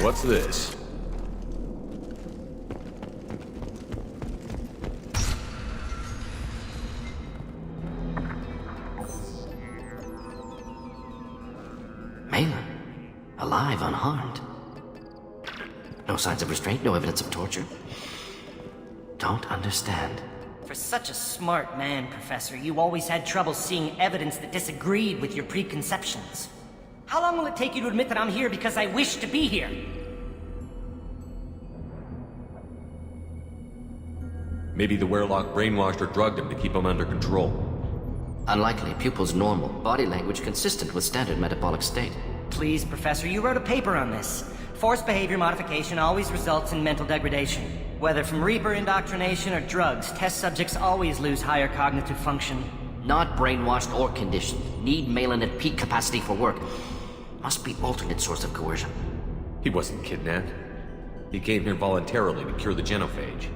What's this? Malin, alive, unharmed. No signs of restraint, no evidence of torture. Don't understand. For such a smart man, Professor, you always had trouble seeing evidence that disagreed with your preconceptions. How long will it take you to admit that I'm here because I wish to be here? Maybe the Werelock brainwashed or drugged him to keep him under control. Unlikely. Pupil's normal. Body language consistent with standard metabolic state. Please, Professor, you wrote a paper on this. Forced behavior modification always results in mental degradation. Whether from Reaper indoctrination or drugs, test subjects always lose higher cognitive function. Not brainwashed or conditioned. Need Malin at peak capacity for work. Must be alternate source of coercion. He wasn't kidnapped. He came here voluntarily to cure the genophage.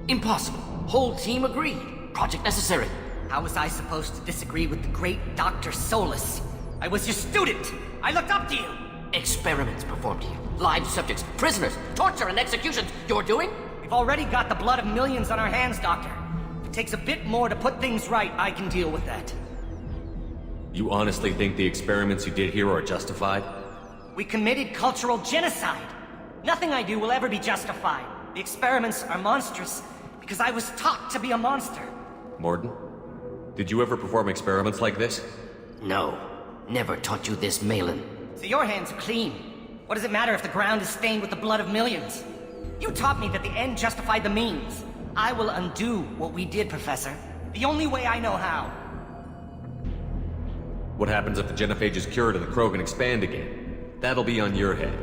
Impossible. Whole team agreed. Project necessary. How was I supposed to disagree with the great Dr. Solus? I was your student! I looked up to you! Experiments performed here. Live subjects, prisoners, torture and executions. You're doing? We've already got the blood of millions on our hands, Doctor. If it takes a bit more to put things right, I can deal with that. You honestly think the experiments you did here are justified? We committed cultural genocide. Nothing I do will ever be justified. The experiments are monstrous because I was taught to be a monster. Morden, did you ever perform experiments like this? No. Never taught you this, Malin. So your hands are clean. What does it matter if the ground is stained with the blood of millions? You taught me that the end justified the means. I will undo what we did, Professor. The only way I know how. What happens if the genophage is cured and the Krogan expand again? That'll be on your head.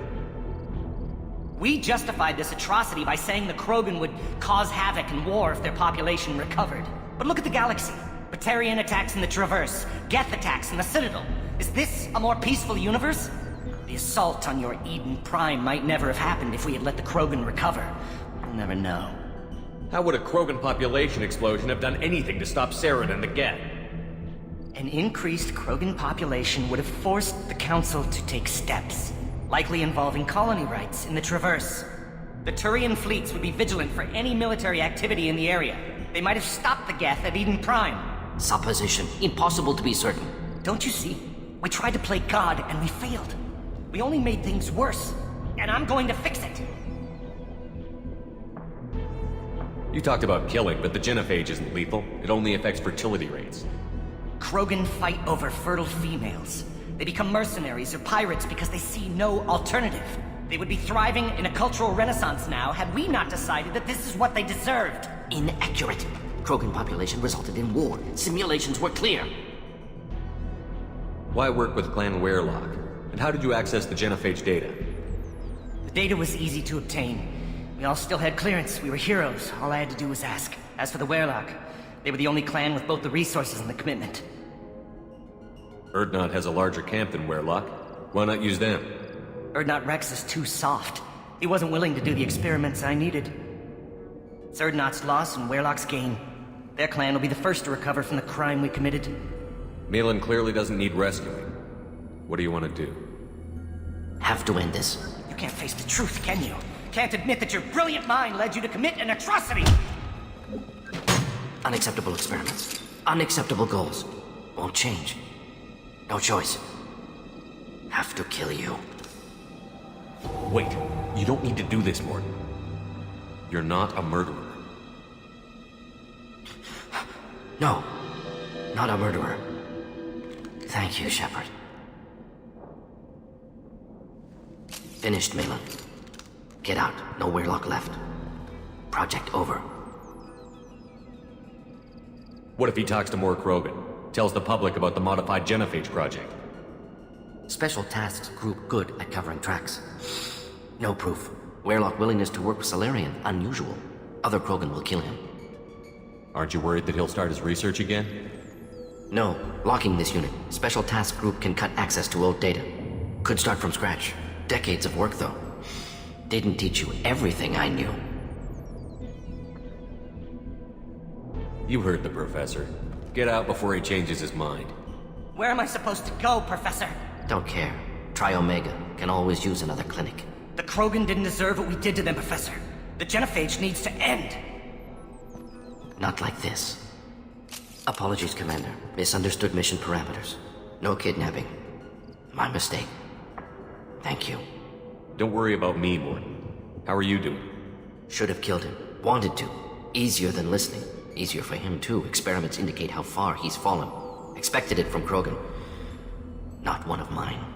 We justified this atrocity by saying the Krogan would cause havoc and war if their population recovered. But look at the galaxy. Batarian attacks in the Traverse, Geth attacks in the Citadel. Is this a more peaceful universe? The assault on your Eden Prime might never have happened if we had let the Krogan recover. We'll never know. How would a Krogan population explosion have done anything to stop Saren and the Geth? An increased Krogan population would have forced the Council to take steps, likely involving colony rights in the Traverse. The Turian fleets would be vigilant for any military activity in the area. They might have stopped the Geth at Eden Prime. Supposition. Impossible to be certain. Don't you see? We tried to play God and we failed. We only made things worse. And I'm going to fix it. You talked about killing, but the genophage isn't lethal. It only affects fertility rates. Krogan fight over fertile females. They become mercenaries or pirates because they see no alternative. They would be thriving in a cultural renaissance now had we not decided that this is what they deserved. Inaccurate. Krogan population resulted in war. Simulations were clear. Why work with Clan Werelock? And how did you access the genophage data? The data was easy to obtain. We all still had clearance. We were heroes. All I had to do was ask. As for the Werelock, they were the only clan with both the resources and the commitment. Urdnot has a larger camp than Werelock. Why not use them? Urdnot Rex is too soft. He wasn't willing to do the experiments I needed. It's Urdnot's loss and Werelock's gain. Their clan will be the first to recover from the crime we committed. Malin clearly doesn't need rescuing. What do you want to do? Have to end this. You can't face the truth, can you? Can't admit that your brilliant mind led you to commit an atrocity! Unacceptable experiments. Unacceptable goals. Won't change. No choice. Have to kill you. Wait, you don't need to do this, Morden. You're not a murderer. No, not a murderer. Thank you, Shepard. Finished, Malin. Get out. No Werelock left. Project over. What if he talks to more Krogan? Tells the public about the modified genophage project? Special Tasks Group good at covering tracks. No proof. Werelock willingness to work with Salarian, unusual. Other Krogan will kill him. Aren't you worried that he'll start his research again? No. Locking this unit. Special Task Group can cut access to old data. Could start from scratch. Decades of work, though. Didn't teach you everything I knew. You heard the professor. Get out before he changes his mind. Where am I supposed to go, Professor? Don't care. Try Omega. Can always use another clinic. The Krogan didn't deserve what we did to them, Professor. The genophage needs to end. Not like this. Apologies, Commander. Misunderstood mission parameters. No kidnapping. My mistake. Thank you. Don't worry about me, Morton. How are you doing? Should have killed him. Wanted to. Easier than listening. Easier for him, too. Experiments indicate how far he's fallen. Expected it from Krogan. Not one of mine.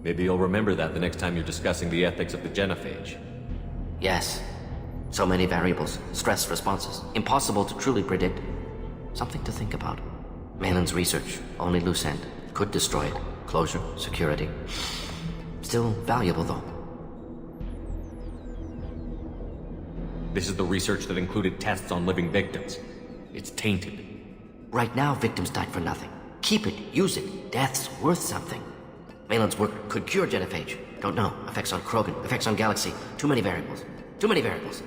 Maybe you'll remember that the next time you're discussing the ethics of the genophage. Yes. So many variables. Stress responses. Impossible to truly predict. Something to think about. Malin's research. Only loose end. Could destroy it. Closure. Security. Still valuable, though. This is the research that included tests on living victims. It's tainted. Right now, victims died for nothing. Keep it. Use it. Death's worth something. Malin's work could cure genophage. Don't know. Effects on Krogan. Effects on Galaxy. Too many variables. Too many variables.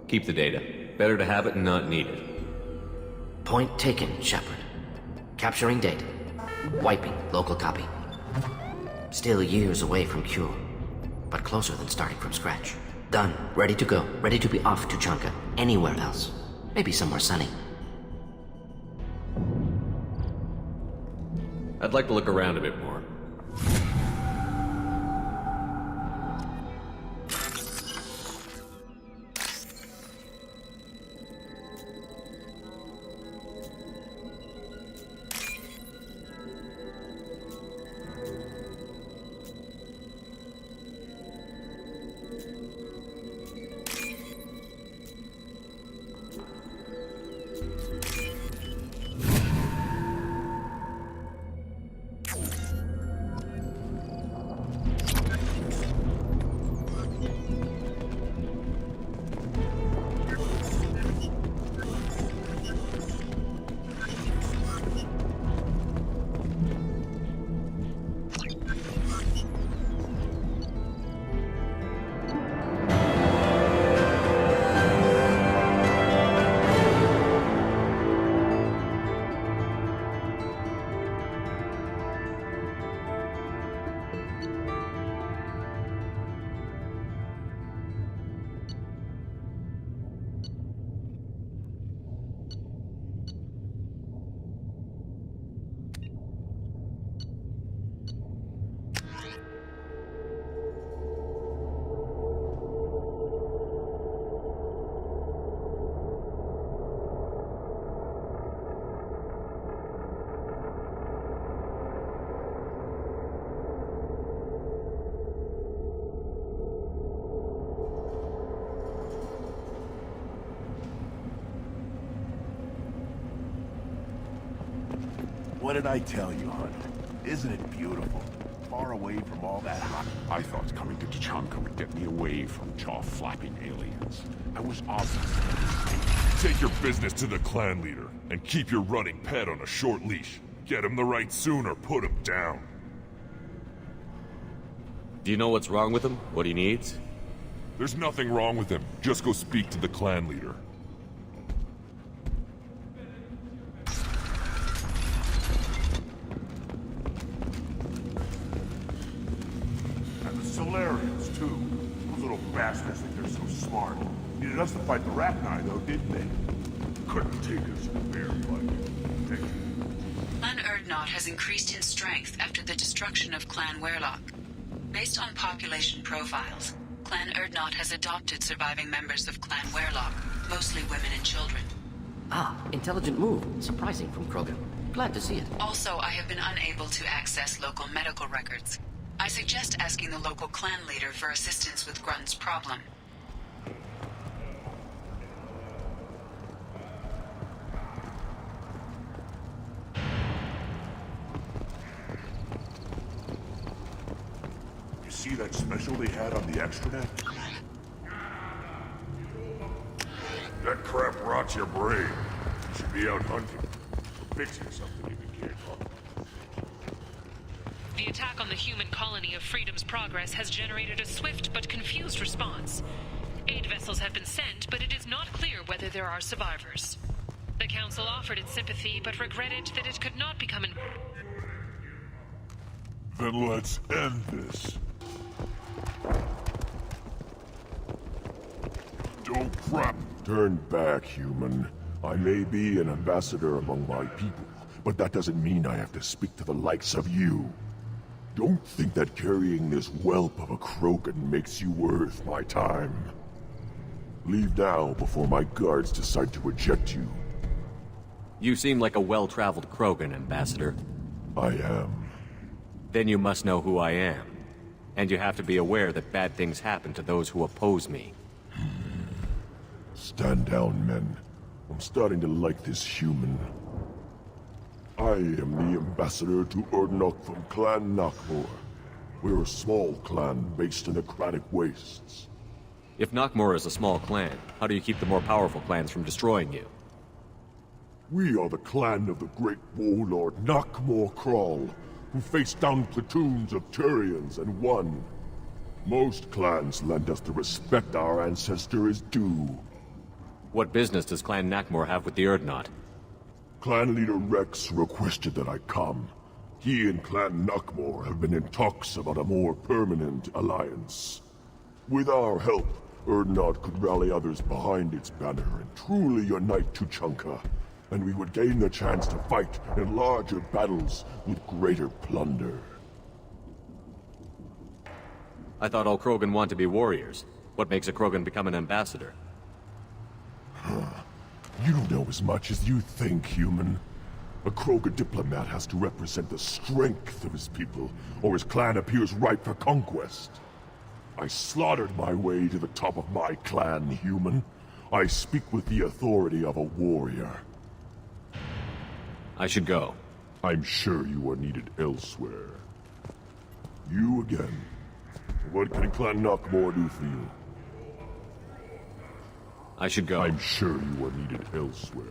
Keep the data. Better to have it and not need it. Point taken, Shepard. Capturing data. Wiping local copy. Still years away from cure. But closer than starting from scratch. Done. Ready to go. Ready to be off to Chanka. Anywhere else. Maybe somewhere sunny. I'd like to look around a bit more. What did I tell you, Hunter? Isn't it beautiful? Far away from all that hot. I thought coming to Tachanka would get me away from jaw-flapping aliens. I was obvious. Take your business to the clan leader, and keep your running pet on a short leash. Get him the right soon or put him down. Do you know what's wrong with him? What he needs? There's nothing wrong with him. Just go speak to the clan leader. And the Solarians, too. Those little bastards think they're so smart. Needed us to fight the Rachni, though, didn't they? Couldn't take us in a bear fight. Take it. Clan Erdnot has increased in strength after the destruction of Clan Werlock. Based on population profiles, Clan Erdnot has adopted surviving members of Clan Werlock, mostly women and children. Ah, intelligent move. Surprising from Krogan. Glad to see it. Also, I have been unable to access local medical records. I suggest asking the local clan leader for assistance with Grunt's problem. You see that special they had on the extranet? That crap rots your brain. You should be out hunting. Or fixing something if you can't hunt. The attack on the human colony of Freedom's Progress has generated a swift but confused response. Aid vessels have been sent, but it is not clear whether there are survivors. The Council offered its sympathy, but regretted that it could not become an... Then let's end this. Don't crap. Turn back, human. I may be an ambassador among my people, but that doesn't mean I have to speak to the likes of you. Don't think that carrying this whelp of a Krogan makes you worth my time. Leave now before my guards decide to eject you. You seem like a well-traveled Krogan, Ambassador. I am. Then you must know who I am. And you have to be aware that bad things happen to those who oppose me. Stand down, men. I'm starting to like this human. I am the ambassador to Urdnot from Clan Nakmor. We're a small clan based in the Kratic Wastes. If Nakmor is a small clan, how do you keep the more powerful clans from destroying you? We are the clan of the great warlord Nakmor Kral, who faced down platoons of Turians and won. Most clans lend us the respect our ancestor is due. What business does Clan Nakmor have with the Urdnot? Clan leader Rex requested that I come. He and Clan Nakmor have been in talks about a more permanent alliance. With our help, Urdnot could rally others behind its banner and truly unite Tuchanka, and we would gain the chance to fight in larger battles with greater plunder. I thought all Krogan want to be warriors. What makes a Krogan become an ambassador? You don't know as much as you think, human. A Krogan diplomat has to represent the strength of his people, or his clan appears ripe for conquest. I slaughtered my way to the top of my clan, human. I speak with the authority of a warrior. I should go. I'm sure you are needed elsewhere. You again. What can Clan Nakmor do for you? I should go. I'm sure you are needed elsewhere.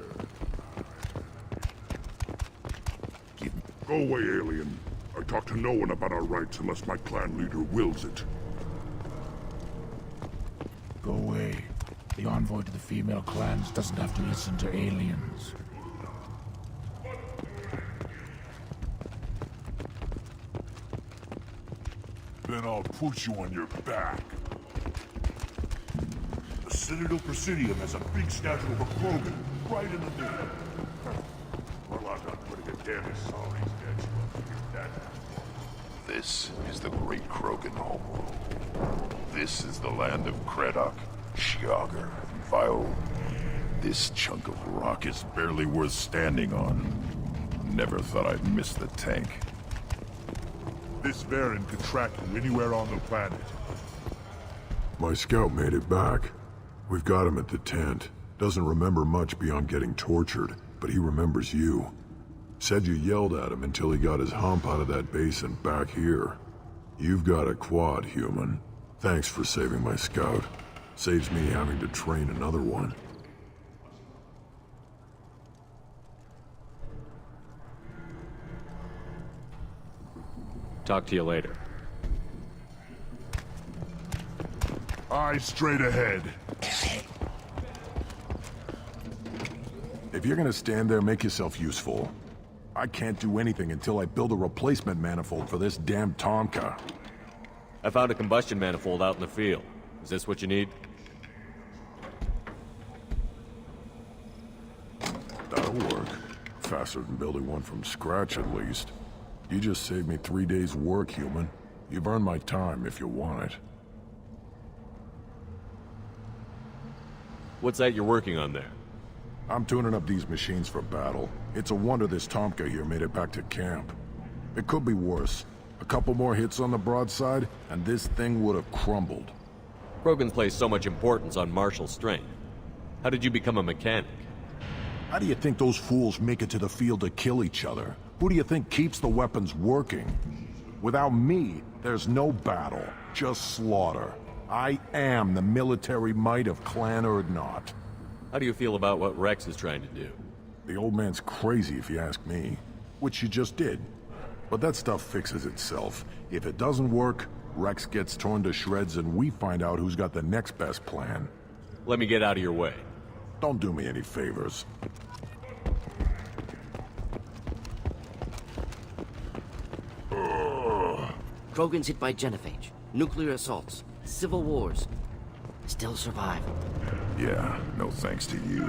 Go away, alien. I talk to no one about our rights unless my clan leader wills it. Go away. The envoy to the female clans doesn't have to listen to aliens. Then I'll put you on your back. The Citadel Presidium has a big statue of a Krogan right in the middle. Well, I'm not putting a damn sorry statue up here. This is the great Krogan homeworld. This is the land of Kredok, Shiagar, Vio. This chunk of rock is barely worth standing on. Never thought I'd miss the tank. This Baron could track you anywhere on the planet. My scout made it back. We've got him at the tent. Doesn't remember much beyond getting tortured, but he remembers you. Said you yelled at him until he got his hump out of that basin back here. You've got a quad, human. Thanks for saving my scout. Saves me having to train another one. Talk to you later. Eyes straight ahead. If you're gonna stand there, make yourself useful. I can't do anything until I build a replacement manifold for this damn Tonka. I found a combustion manifold out in the field. Is this what you need? That'll work. Faster than building one from scratch, at least. You just saved me 3 days' work, human. You've earned my time if you want it. What's that you're working on there? I'm tuning up these machines for battle. It's a wonder this Tomka here made it back to camp. It could be worse. A couple more hits on the broadside, and this thing would have crumbled. Krogans place so much importance on martial strength. How did you become a mechanic? How do you think those fools make it to the field to kill each other? Who do you think keeps the weapons working? Without me, there's no battle, just slaughter. I am the military might of Clan Urdnot. How do you feel about what Rex is trying to do? The old man's crazy if you ask me. Which you just did. But that stuff fixes itself. If it doesn't work, Rex gets torn to shreds and we find out who's got the next best plan. Let me get out of your way. Don't do me any favors. Krogan's hit by genophage, nuclear assaults, civil wars. Still survive. Yeah, no thanks to you.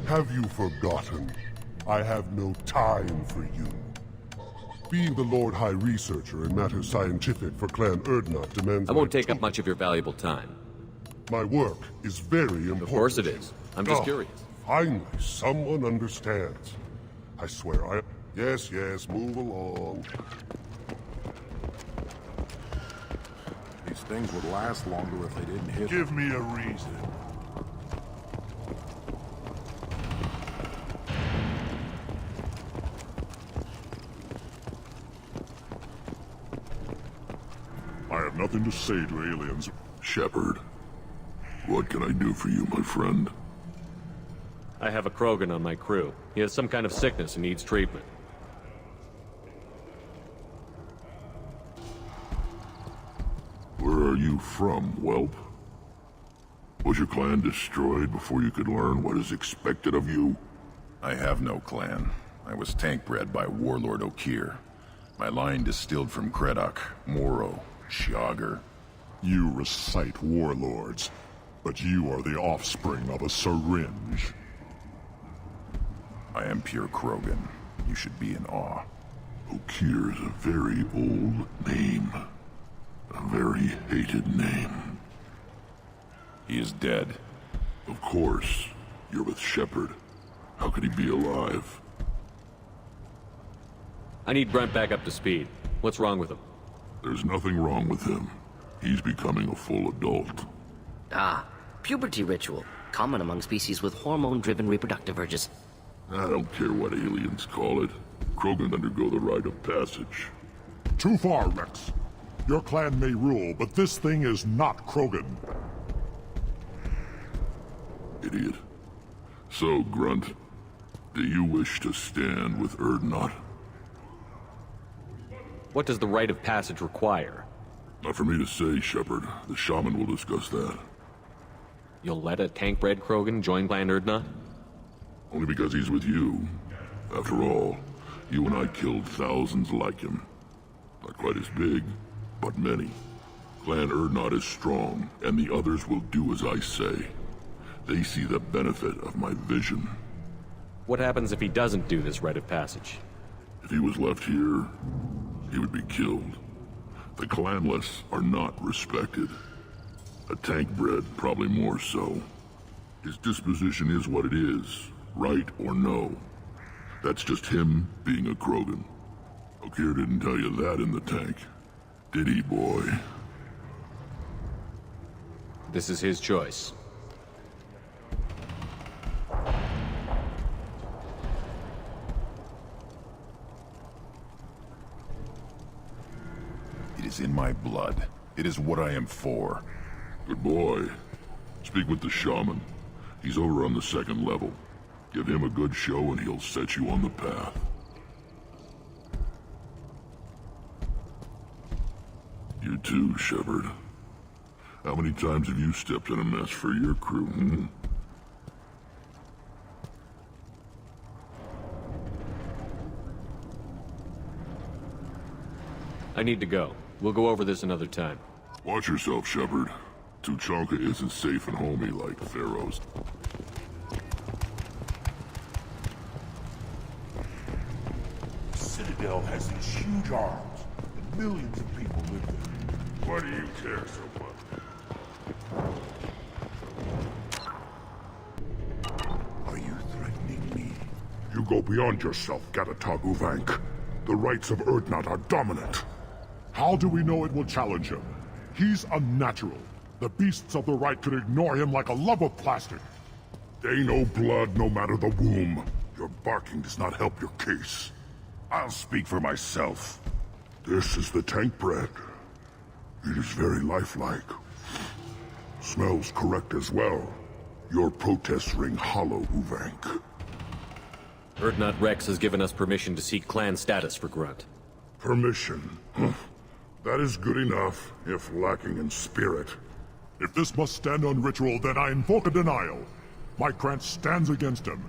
Have you forgotten? I have no time for you. Being the Lord High Researcher in matters scientific for Clan Erdnot demands... I won't take up much of your valuable time. My work is very important. Of course it is. I'm just curious. Finally, someone understands. I swear I... Yes, move along. These things would last longer if they didn't hit. Give me a reason. I have nothing to say to aliens. Shepard, what can I do for you, my friend? I have a Krogan on my crew. He has some kind of sickness and needs treatment. Where are you from, whelp? Was your clan destroyed before you could learn what is expected of you? I have no clan. I was tank bred by Warlord Okir. My line distilled from Kredok, Moro, Shiagar. You recite warlords, but you are the offspring of a syringe. I am pure Krogan. You should be in awe. Okir is a very old name. A very hated name. He is dead. Of course. You're with Shepard. How could he be alive? I need Brent back up to speed. What's wrong with him? There's nothing wrong with him. He's becoming a full adult. Ah, puberty ritual. Common among species with hormone-driven reproductive urges. I don't care what aliens call it. Krogan undergo the rite of passage. Too far, Rex. Your clan may rule, but this thing is not Krogan. Idiot. So, Grunt, do you wish to stand with Erdnot? What does the rite of passage require? Not for me to say, Shepard. The shaman will discuss that. You'll let a tank-bred Krogan join Clan Erdnot? Only because he's with you. After all, you and I killed thousands like him. Not quite as big, but many. Clan Erdnot is strong, and the others will do as I say. They see the benefit of my vision. What happens if he doesn't do this rite of passage? If he was left here, he would be killed. The clanless are not respected. A tank bred, probably more so. His disposition is what it is, right or no. That's just him being a Krogan. Okir didn't tell you that in the tank, did he, boy? This is his choice. It is in my blood. It is what I am for. Good boy. Speak with the shaman. He's over on the second level. Give him a good show and he'll set you on the path. You too, Shepard. How many times have you stepped in a mess for your crew, hmm? I need to go. We'll go over this another time. Watch yourself, Shepard. Tuchanka isn't safe and homey like Pharaoh's. The Citadel has these huge arms, and millions of people live there. Why do you care so much? Are you threatening me? You go beyond yourself, Gatatag Uvank. The rights of Erdnot are dominant. How do we know it will challenge him? He's unnatural. The beasts of the right could ignore him like a lump of plastic. They know blood no matter the womb. Your barking does not help your case. I'll speak for myself. This is the tank bread. It is very lifelike. Smells correct as well. Your protests ring hollow, Uvank. Erdnot Rex has given us permission to seek clan status for Grunt. Permission? Huh. That is good enough, if lacking in spirit. If this must stand on ritual, then I invoke a denial. My Krant stands against him.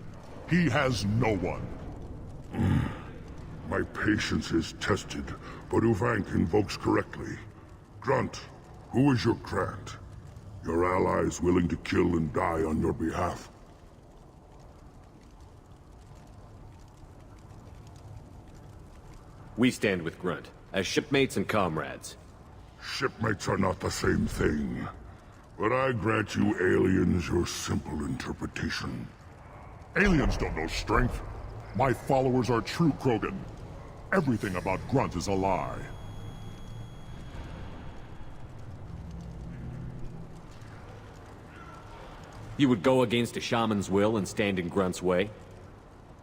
He has no one. My patience is tested, but Uvank invokes correctly. Grunt, who is your Krant? Your allies willing to kill and die on your behalf? We stand with Grunt, as shipmates and comrades. Shipmates are not the same thing. But I grant you aliens your simple interpretation. Aliens don't know strength. My followers are true Krogan. Everything about Grunt is a lie. You would go against a shaman's will and stand in Grunt's way?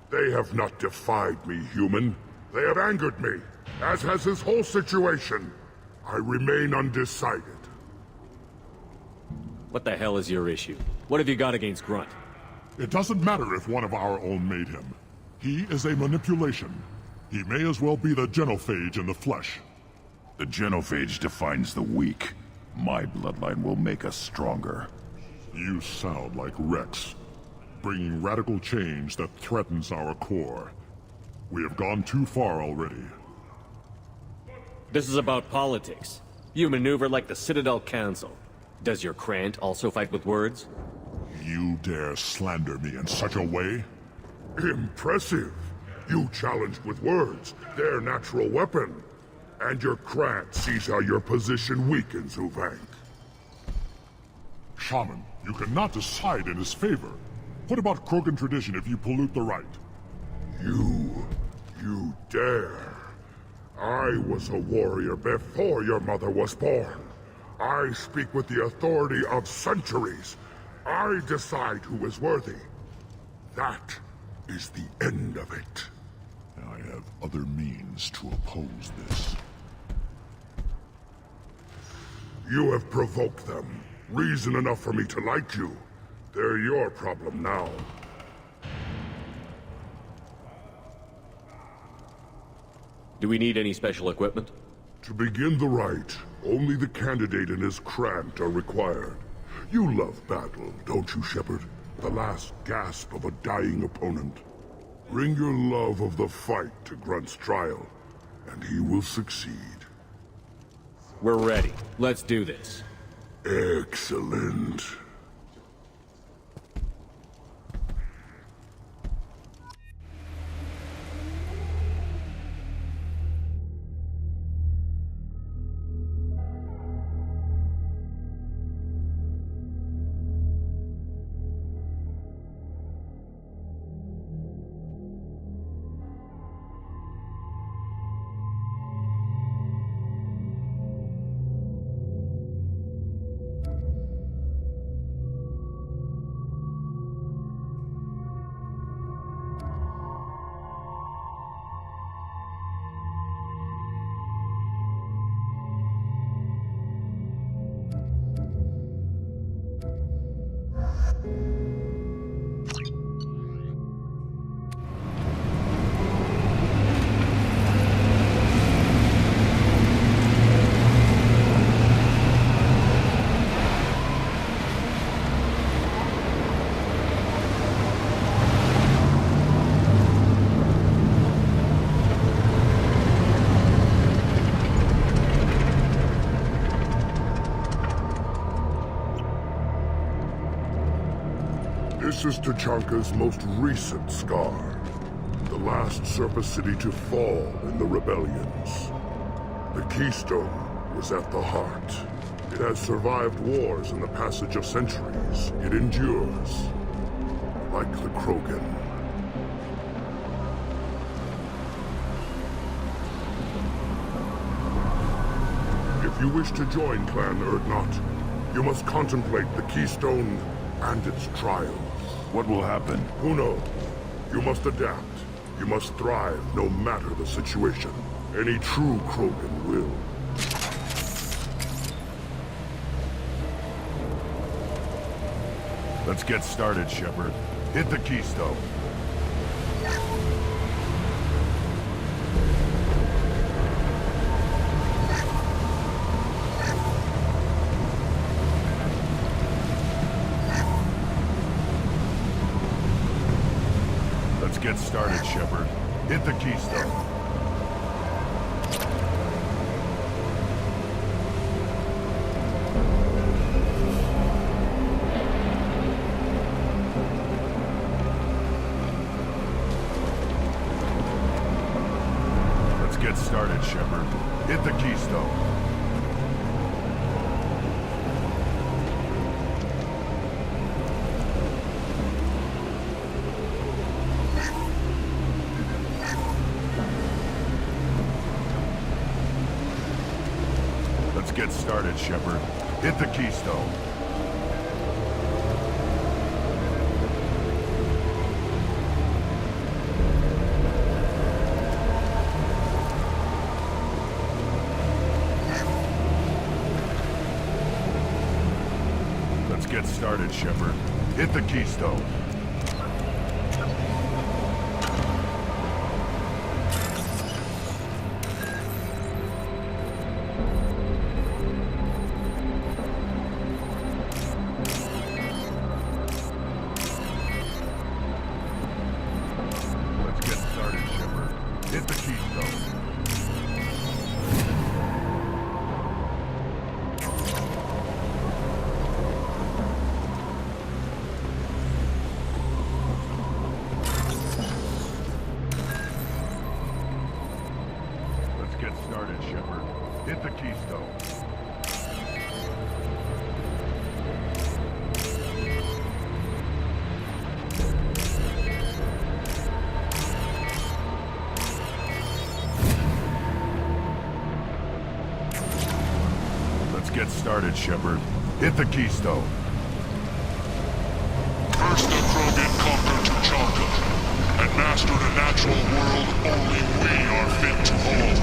They have not defied me, human. They have angered me, as has this whole situation. I remain undecided. What the hell is your issue? What have you got against Grunt? It doesn't matter if one of our own made him. He is a manipulation. He may as well be the genophage in the flesh. The genophage defines the weak. My bloodline will make us stronger. You sound like Rex, bringing radical change that threatens our core. We have gone too far already. This is about politics. You maneuver like the Citadel Council. Does your Krant also fight with words? You dare slander me in such a way? Impressive. You challenged with words, their natural weapon. And your Krant sees how your position weakens Uvank. Shaman, you cannot decide in his favor. What about Krogan tradition if you pollute the rite? You dare. I was a warrior before your mother was born. I speak with the authority of centuries. I decide who is worthy. That is the end of it. I have other means to oppose this. You have provoked them. Reason enough for me to like you. They're your problem now. Do we need any special equipment? To begin the rite, only the candidate and his Krant are required. You love battle, don't you, Shepard? The last gasp of a dying opponent. Bring your love of the fight to Grunt's trial, and he will succeed. We're ready. Let's do this. Excellent. This is Tachanka's most recent scar. The last surface city to fall in the rebellions. The Keystone was at the heart. It has survived wars and the passage of centuries. It endures. Like the Krogan. If you wish to join Clan Urdnot, you must contemplate the Keystone and its trials. What will happen? Who knows? You must adapt. You must thrive no matter the situation. Any true Krogan will. Let's get started, Shepard. Hit the Keystone. get started, Shepard. Hit the keystone. Let's get started, Shepard. Hit the keystone. Let's get started, Shepard. Hit the keystone. Let's get started, Shepard. Hit the keystone. Hit the keystone. Let's get started, Shepard. Hit the keystone. Get started, Shepard. Hit the keystone. First the Krogan conquered Tuchanka, and mastered a natural world only we are fit to hold.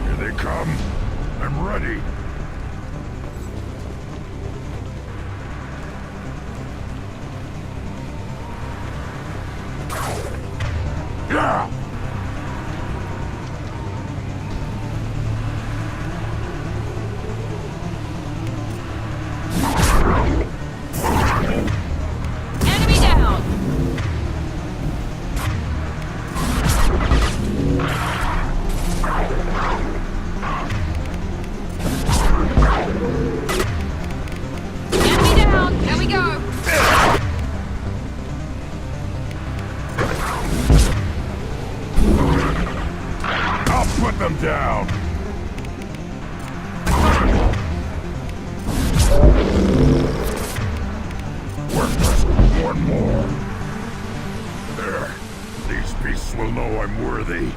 Here they come. I'm ready. Yeah! Enemy down! Enemy down! Here we go! Put them down! Worthless. One more. There. These beasts will know I'm worthy.